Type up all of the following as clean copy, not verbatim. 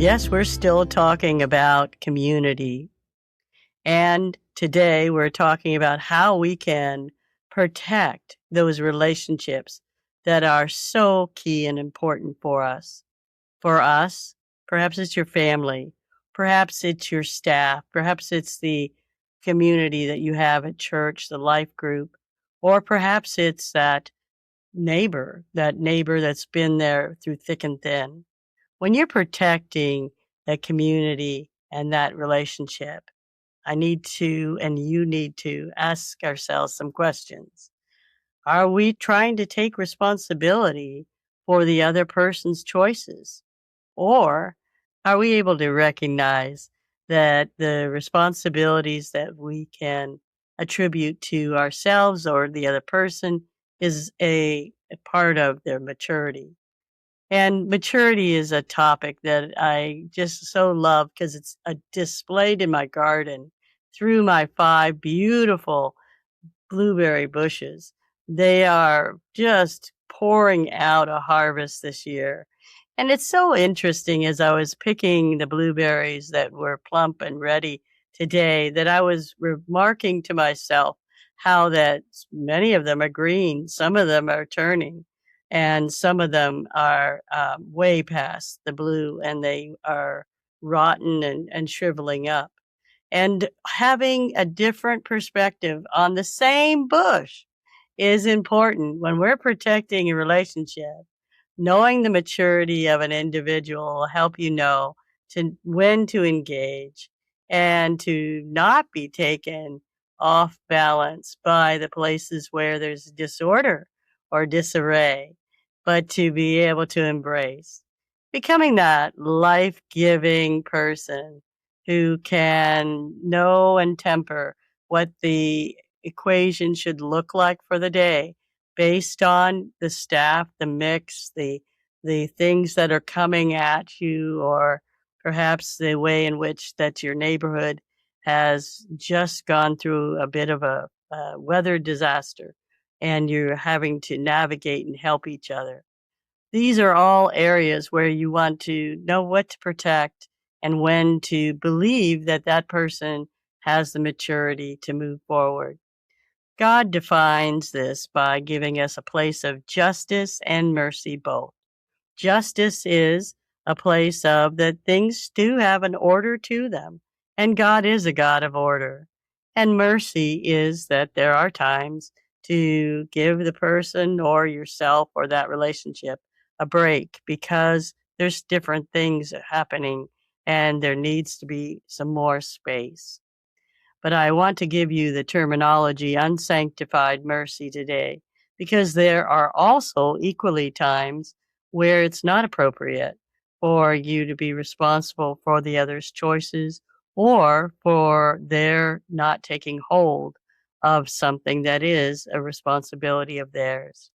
Yes, we're still talking about community. And today we're talking about how we can protect those relationships that are so key and important for us. For us, perhaps it's your family, perhaps it's your staff, perhaps it's the community that you have at church, the life group, or perhaps it's that neighbor that's been there through thick and thin. When you're protecting that community and that relationship, I need to, and you need to ask ourselves some questions. Are we trying to take responsibility for the other person's choices? Or are we able to recognize that the responsibilities that we can attribute to ourselves or the other person is a part of their maturity? And maturity is a topic that I just so love because it's displayed in my garden through my 5 beautiful blueberry bushes. They are just pouring out a harvest this year. And it's so interesting as I was picking the blueberries that were plump and ready today that I was remarking to myself how that many of them are green, some of them are turning, and some of them are way past the blue and they are rotten and shriveling up. And having a different perspective on the same bush is important when we're protecting a relationship. Knowing the maturity of an individual will help you know when to engage and to not be taken off balance by the places where there's disorder or disarray, but to be able to embrace. Becoming that life giving person who can know and temper what the equation should look like for the day based on the staff, the mix, the things that are coming at you, or perhaps the way in which that your neighborhood has just gone through a bit of a weather disaster, and you're having to navigate and help each other. These are all areas where you want to know what to protect and when to believe that that person has the maturity to move forward. God defines this by giving us a place of justice and mercy both. Justice is a place of that things do have an order to them, and God is a God of order. And mercy is that there are times to give the person or yourself or that relationship a break because there's different things happening and there needs to be some more space. But I want to give you the terminology unsanctified mercy today because there are also equally times where it's not appropriate for you to be responsible for the other's choices or for their not taking hold of something that is a responsibility of theirs.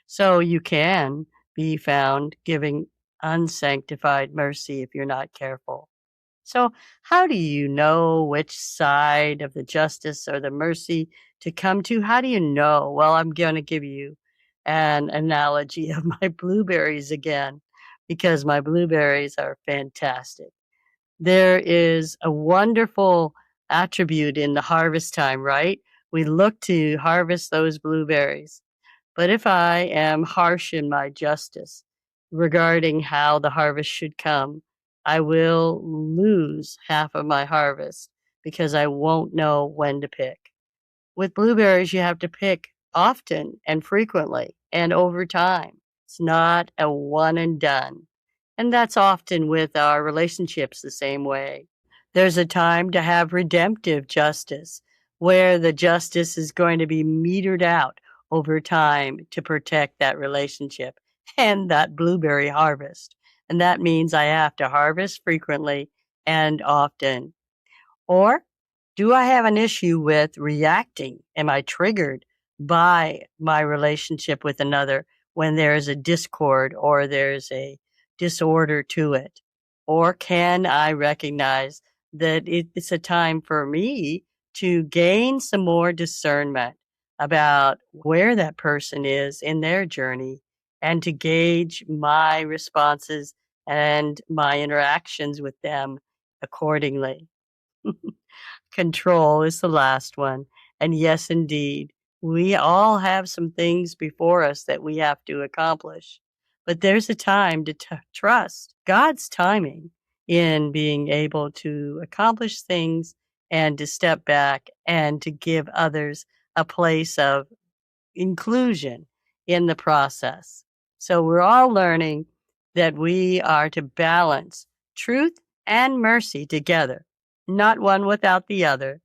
So you can be found giving unsanctified mercy if you're not careful. So, how do you know which side of the justice or the mercy to come to? How do you know? Well, I'm going to give you an analogy of my blueberries again because my blueberries are fantastic. There is a wonderful attribute in the harvest time, right? We look to harvest those blueberries. But if I am harsh in my justice regarding how the harvest should come, I will lose half of my harvest because I won't know when to pick. With blueberries, you have to pick often and frequently and over time. It's not a one and done. And that's often with our relationships the same way. There's a time to have redemptive justice where the justice is going to be metered out over time to protect that relationship and that blueberry harvest. And that means I have to harvest frequently and often. Or do I have an issue with reacting? Am I triggered by my relationship with another when there's a discord or there's a disorder to it? Or can I recognize that it's a time for me to gain some more discernment about where that person is in their journey and to gauge my responses and my interactions with them accordingly. Control is the last one. And yes, indeed, we all have some things before us that we have to accomplish. But there's a time to trust God's timing in being able to accomplish things and to step back and to give others a place of inclusion in the process. So we're all learning that we are to balance truth and mercy together, not one without the other.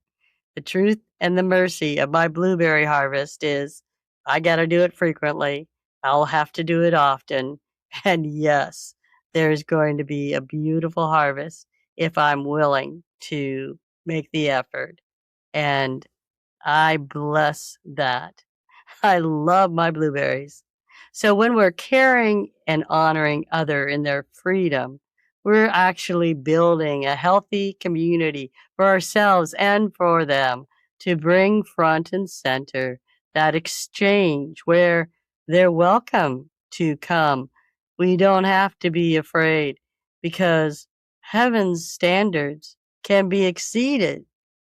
The truth and the mercy of my blueberry harvest is I got to do it frequently. I'll have to do it often. And yes, there's going to be a beautiful harvest if I'm willing to make the effort. And I bless that. I love my blueberries. So when we're caring and honoring other in their freedom, we're actually building a healthy community for ourselves and for them to bring front and center that exchange where they're welcome to come. We don't have to be afraid because heaven's standards can be exceeded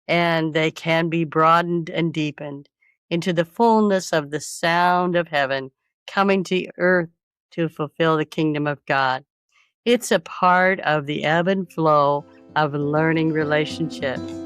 and they can be broadened and deepened into the fullness of the sound of heaven coming to earth to fulfill the kingdom of God. It's a part of the ebb and flow of learning relationships.